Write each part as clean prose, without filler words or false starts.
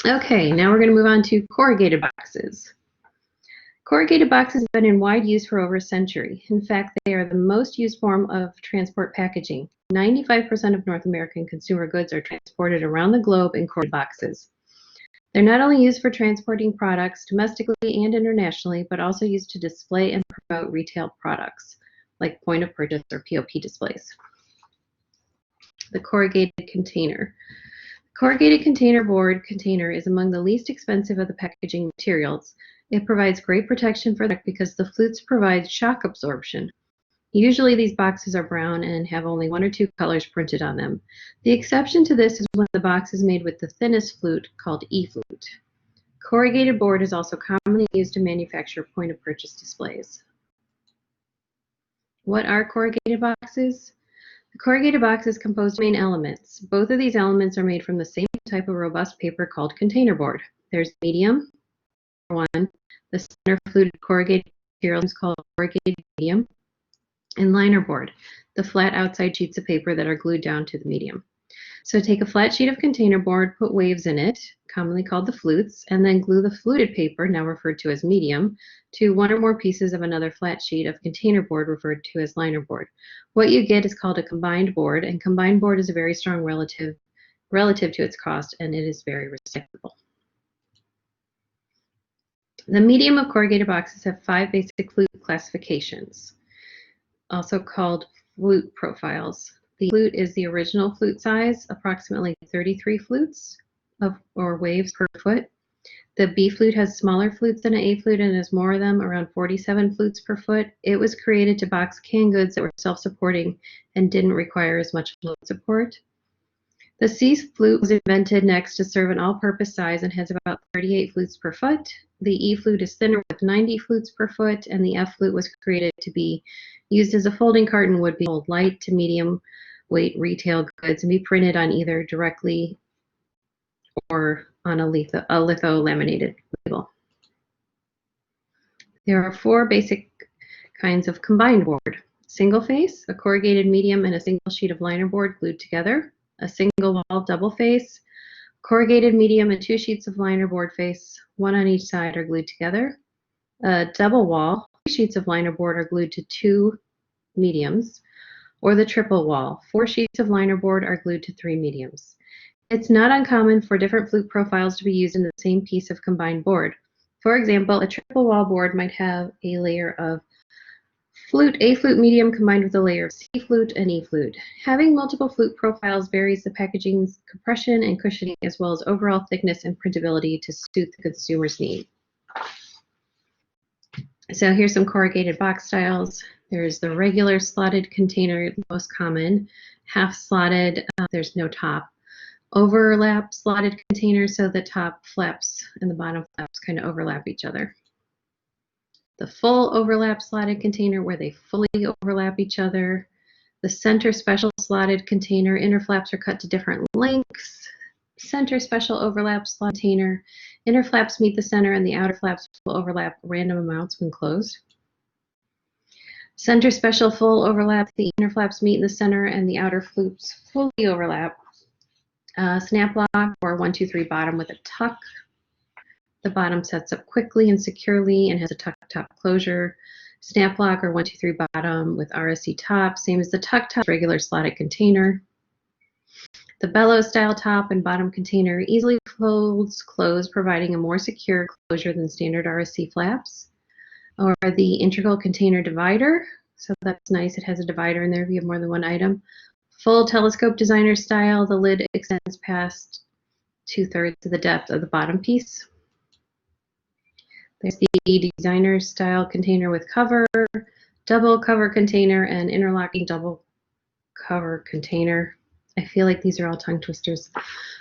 Okay, now we're going to move on to corrugated boxes. Corrugated boxes have been in wide use for over a century. In fact, they are the most used form of transport packaging. 95% of North American consumer goods are transported around the globe in corrugated boxes. They're not only used for transporting products domestically and internationally, but also used to display and promote retail products, like point of purchase or POP displays. The corrugated container. Corrugated container board container is among the least expensive of the packaging materials. It provides great protection for the because the flutes provide shock absorption. Usually these boxes are brown and have only one or two colors printed on them. The exception to this is when the box is made with the thinnest flute, called E-flute. Corrugated board is also commonly used to manufacture point-of-purchase displays. What are corrugated boxes? The corrugated box is composed of main elements. Both of these elements are made from the same type of robust paper called container board. There's medium, one, the center fluted corrugated material is called corrugated medium, and liner board, the flat outside sheets of paper that are glued down to the medium. So take a flat sheet of container board, put waves in it, commonly called the flutes, and then glue the fluted paper, now referred to as medium, to one or more pieces of another flat sheet of container board referred to as liner board. What you get is called a combined board, and combined board is a very strong relative to its cost, and it is very recyclable. The medium of corrugated boxes have 5 basic flute classifications, also called flute profiles. The flute is the original flute size, approximately 33 flutes or waves per foot. The B flute has smaller flutes than an A flute and has more of them, around 47 flutes per foot. It was created to box canned goods that were self-supporting and didn't require as much float support. The C flute was invented next to serve an all-purpose size and has about 38 flutes per foot. The E flute is thinner with 90 flutes per foot, and the F flute was created to be used as a folding cart and would be hold light to medium weight retail goods and be printed on either directly or on a litho-laminated label. There are 4 basic kinds of combined board. Single face, a corrugated medium and a single sheet of liner board glued together. A single wall double face, corrugated medium and 2 sheets of liner board face, one on each side, are glued together. A double wall, 3 sheets of liner board are glued to 2 mediums. Or the triple wall, 4 sheets of liner board are glued to 3 mediums. It's not uncommon for different flute profiles to be used in the same piece of combined board. For example, a triple wall board might have a layer of A flute medium combined with a layer of C flute and E flute. Having multiple flute profiles varies the packaging's compression and cushioning as well as overall thickness and printability to suit the consumer's need. So here's some corrugated box styles. There's the regular slotted container, the most common. Half slotted, there's no top. Overlap slotted container, so the top flaps and the bottom flaps kind of overlap each other. The full overlap slotted container, where they fully overlap each other. The center special slotted container, inner flaps are cut to different lengths. Center special overlap slot container, inner flaps meet the center and the outer flaps will overlap random amounts when closed. Center special full overlap, the inner flaps meet in the center and the outer flaps fully overlap. Snap lock or 1, 2, 3 bottom with a tuck. The bottom sets up quickly and securely and has a tuck top closure. Snap lock or 1, 2, 3 bottom with RSC top, same as the tuck top, regular slotted container. The bellows style top and bottom container easily folds closed, providing a more secure closure than standard RSC flaps. Or the integral container divider, so that's nice, it has a divider in there if you have more than one item. Full telescope designer style, the lid extends past 2/3 of the depth of the bottom piece. There's the designer style container with cover, double cover container, and interlocking double cover container. I feel like these are all tongue twisters.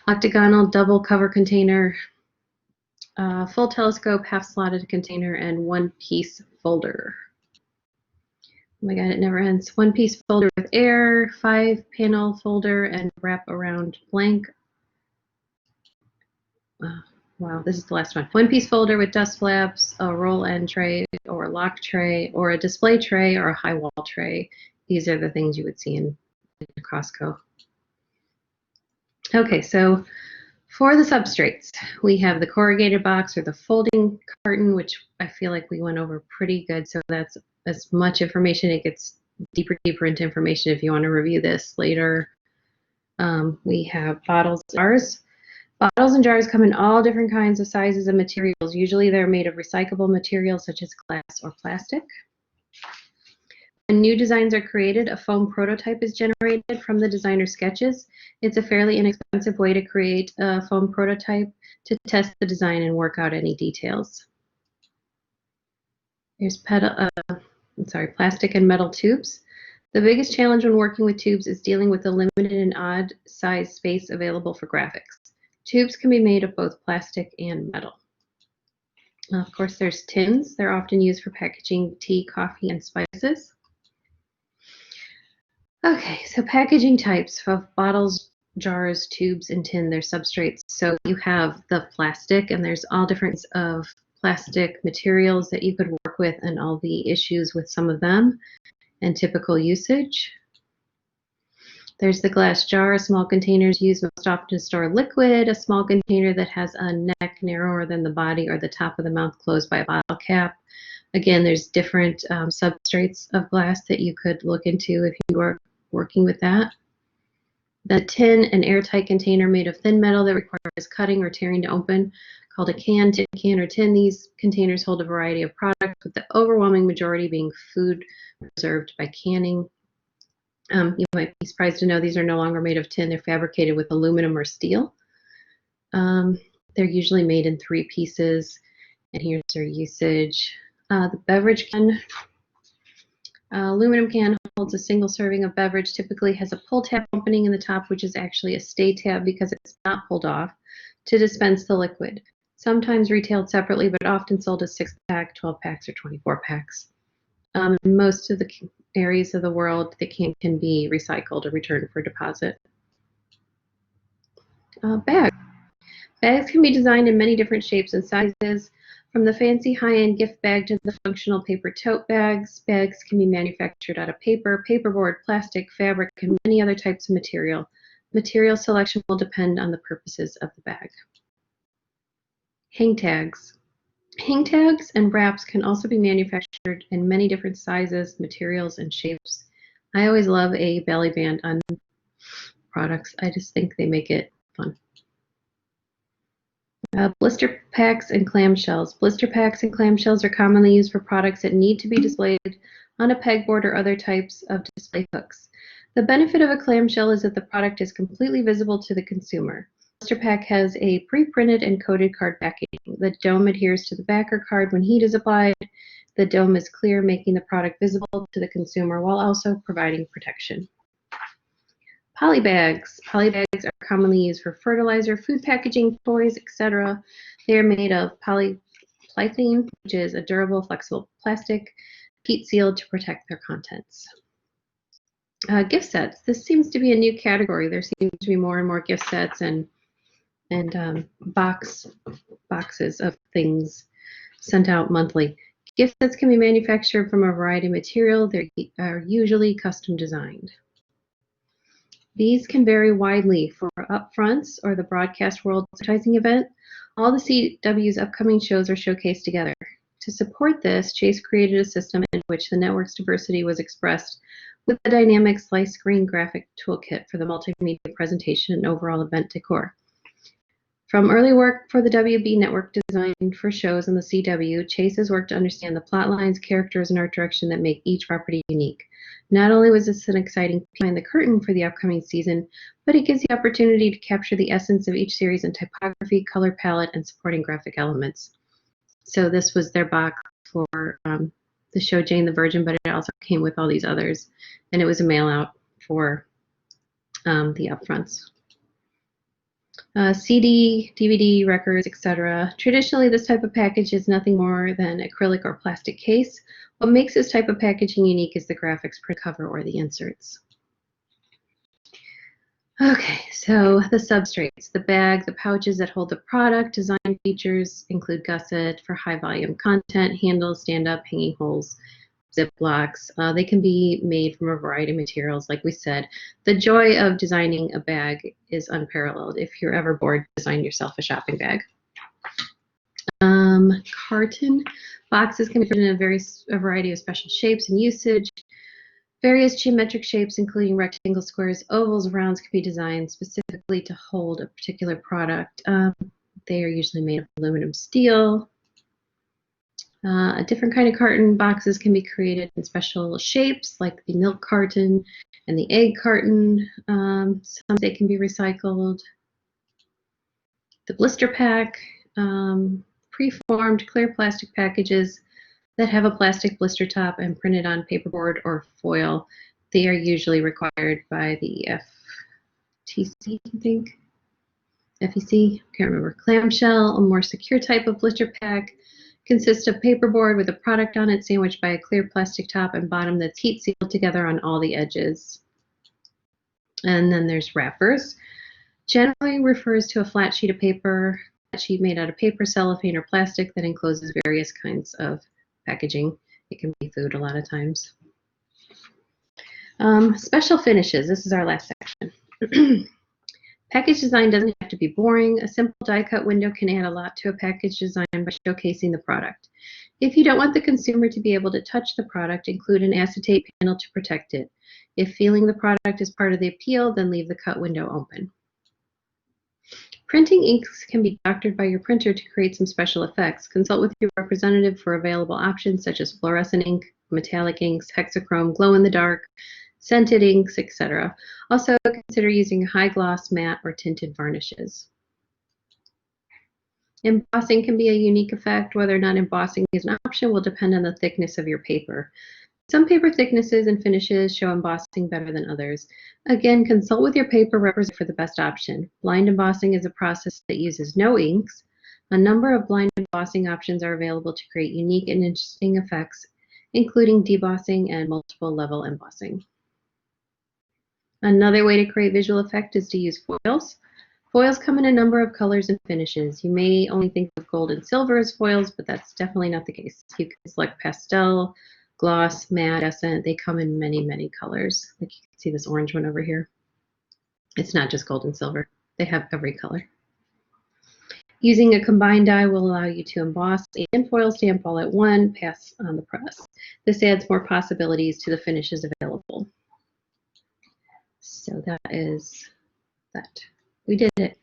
Octagonal double cover container, full telescope, half slotted container, and 1-piece folder. Oh my god, it never ends. 1-piece folder with air, 5-panel folder, and wrap around blank. Wow, this is the last one. 1-piece folder with dust flaps, a roll end tray, or a lock tray, or a display tray, or a high wall tray. These are the things you would see in Costco. Okay, so For the substrates, we have the corrugated box or the folding carton, which I feel like we went over pretty good. So that's as much information. It gets deeper into information if you want to review this later. We have bottles and jars. Bottles and jars come in all different kinds of sizes and materials. Usually they're made of recyclable materials such as glass or plastic. When new designs are created, a foam prototype is generated from the designer's sketches. It's a fairly inexpensive way to create a foam prototype to test the design and work out any details. There's plastic and metal tubes. The biggest challenge when working with tubes is dealing with the limited and odd size space available for graphics. Tubes can be made of both plastic and metal. Of course, there's tins. They're often used for packaging tea, coffee, and spices. Okay, so packaging types of bottles, jars, tubes, and tin, they're substrates. So you have the plastic, and there's all different kinds of plastic materials that you could work with and all the issues with some of them and typical usage. There's the glass jar. Small containers used most often to store liquid. A small container that has a neck narrower than the body or the top of the mouth closed by a bottle cap. Again, there's different substrates of glass that you could look into if you were working with that. The tin, an airtight container made of thin metal that requires cutting or tearing to open, called a can, tin can, or tin. These containers hold a variety of products, with the overwhelming majority being food preserved by canning. You might be surprised to know these are no longer made of tin. They're fabricated with aluminum or steel. They're usually made in 3 pieces, and here's their usage. The beverage can. Aluminum can holds a single serving of beverage, typically has a pull tab opening in the top, which is actually a stay tab because it's not pulled off, to dispense the liquid. Sometimes retailed separately, but often sold as 6-pack, 12 packs, or 24 packs. In most of the areas of the world, the can be recycled or returned for deposit. Bags. Bags can be designed in many different shapes and sizes. From the fancy high-end gift bag to the functional paper tote bags, bags can be manufactured out of paper, paperboard, plastic, fabric, and many other types of material. Material selection will depend on the purposes of the bag. Hang tags. Hang tags and wraps can also be manufactured in many different sizes, materials, and shapes. I always love a belly band on products. I just think they make it fun. Blister packs and clamshells. Blister packs and clamshells are commonly used for products that need to be displayed on a pegboard or other types of display hooks. The benefit of a clamshell is that the product is completely visible to the consumer. Blister pack has a pre-printed and coated card backing. The dome adheres to the backer card when heat is applied. The dome is clear, making the product visible to the consumer while also providing protection. Polybags. Polybags are commonly used for fertilizer, food packaging, toys, etc. They are made of polyethylene, which is a durable, flexible plastic, heat sealed to protect their contents. Gift sets. This seems to be a new category. There seems to be more and more gift sets and boxes of things sent out monthly. Gift sets can be manufactured from a variety of material. They are usually custom designed. These can vary widely for upfronts or the broadcast world advertising event. All the CW's upcoming shows are showcased together. To support this, Chase created a system in which the network's diversity was expressed with a dynamic slice screen graphic toolkit for the multimedia presentation and overall event decor. From early work for the WB network designed for shows on the CW, Chase has worked to understand the plot lines, characters, and art direction that make each property unique. Not only was this an exciting peek behind the curtain for the upcoming season, but it gives the opportunity to capture the essence of each series in typography, color palette, and supporting graphic elements. So this was their box for the show Jane the Virgin, but it also came with all these others, and it was a mail out for the upfronts. CD, DVD, records, etc. Traditionally, this type of package is nothing more than acrylic or plastic case. What makes this type of packaging unique is the graphics, print cover, or the inserts. Okay, so the substrates, the bag, the pouches that hold the product. Design features include gusset for high volume content, handles, stand-up, hanging holes, Ziplocs. They can be made from a variety of materials. Like we said, the joy of designing a bag is unparalleled. If you're ever bored, design yourself a shopping bag. Carton boxes can be put in a variety of special shapes and usage. Various geometric shapes, including rectangles, squares, ovals, rounds, can be designed specifically to hold a particular product. They are usually made of aluminum steel. A different kind of carton boxes can be created in special shapes, like the milk carton and the egg carton. Some they can be recycled. The blister pack, preformed clear plastic packages that have a plastic blister top and printed on paperboard or foil. They are usually required by the FTC, I think. FEC, can't remember. Clamshell, a more secure type of blister pack, consists of paperboard with a product on it sandwiched by a clear plastic top and bottom that's heat sealed together on all the edges. And then there's wrappers. Generally refers to a flat sheet of paper, a sheet made out of paper, cellophane, or plastic that encloses various kinds of packaging. It can be food a lot of times. Special finishes. This is our last section. Package design doesn't have to be boring. A simple die-cut window can add a lot to a package design by showcasing the product. If you don't want the consumer to be able to touch the product, include an acetate panel to protect it. If feeling the product is part of the appeal, then leave the cut window open. Printing inks can be doctored by your printer to create some special effects. Consult with your representative for available options such as fluorescent ink, metallic inks, hexachrome, glow-in-the-dark, scented inks, etc. Also, consider using high gloss, matte, or tinted varnishes. Embossing can be a unique effect. Whether or not embossing is an option will depend on the thickness of your paper. Some paper thicknesses and finishes show embossing better than others. Again, consult with your paper representative for the best option. Blind embossing is a process that uses no inks. A number of blind embossing options are available to create unique and interesting effects, including debossing and multiple level embossing. Another way to create visual effect is to use foils. Foils come in a number of colors and finishes. You may only think of gold and silver as foils, but that's definitely not the case. You can select pastel, gloss, matte, accent. They come in many, many colors. Like you can see this orange one over here. It's not just gold and silver. They have every color. Using a combined die will allow you to emboss and foil stamp all at one pass on the press. This adds more possibilities to the finishes available. So that is that. We did it.